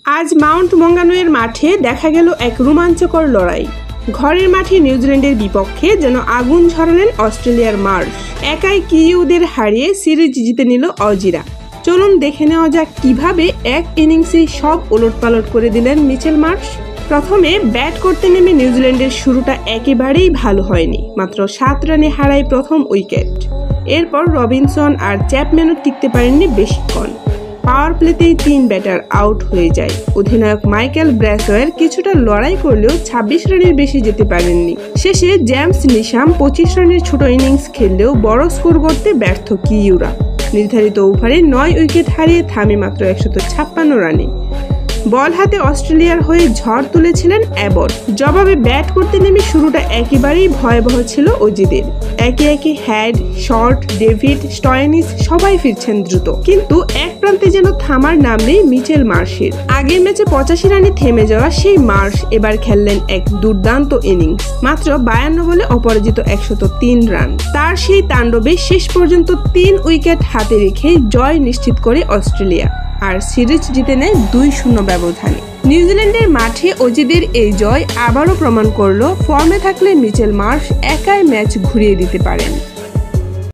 আজ মাউন্ট মঙ্গানুয়ের মাঠে দেখা গেল এক রোমাঞ্চকর লড়াই। ঘরের মাঠে নিউজিল্যান্ডের বিপক্ষে যেন আগুন ঝরালেন অস্ট্রেলিয়ার মার্শ। একাই কিউদের হারিয়ে সিরিজ জিতে নিল অজিরা। চলুন দেখে নেওয়া যাক কিভাবে এক ইনিংসে সব ওলটপালট করে দিলেন মিচেল মার্শ। প্রথমে ব্যাট করতে নেমে নিউজিল্যান্ডের শুরুটা একেবারেই ভালো হয়নি। মাত্র 7 রানে হারায় প্রথম উইকেট। এরপর রবিনসন আর চ্যাপম্যানও টিকতে পারেননি বেশিক্ষণ। পাওয়ার প্লেতেই 3 ব্যাটার আউট হয়ে যায়। অধিনায়ক মাইকেল ব্র্যাসওয়্যার কিছুটা লড়াই করলেও 26 রানের বেশি যেতে পারেননি। শেষে জেমস নিশাম 25 রানের ছোট ইনিংস খেললেও বড় স্কোর করতে ব্যর্থ কিউরা। নির্ধারিত ওভারে 9 উইকেট হারিয়ে থামে মাত্র 156 রানে। বল হাতে অস্ট্রেলিয়ার হয়ে ঝড় তুলেছিলেন অ্যাবট। জবাবে ব্যাট করতে নেমে শুরুটা একেবারেই ভয়াবহ ছিল অজিদের। একে একে হ্যাড, শর্ট, ডেভিড, স্টয়নিস সবাই ফিরছেন দ্রুত, কিন্তু এক প্রান্তে যেন থামার নাম নেই মিচেল মার্শের। আগের ম্যাচে 85 রানে থেমে যাওয়া সেই মার্শ এবার খেললেন এক দুর্দান্ত ইনিংস। মাত্র 52 বলে অপরাজিত 103 রান। তার সেই তাণ্ডবে শেষ পর্যন্ত 3 উইকেট হাতে রেখে জয় নিশ্চিত করে অস্ট্রেলিয়া আর সিরিজ জিতে নেয় 2-0 ব্যবধানে। নিউজিল্যান্ডের মাঠে অজিদের এই জয় আবারও প্রমাণ করলো ফর্মে থাকলে মিচেল মার্শ একাই ম্যাচ ঘুরিয়ে দিতে পারেন।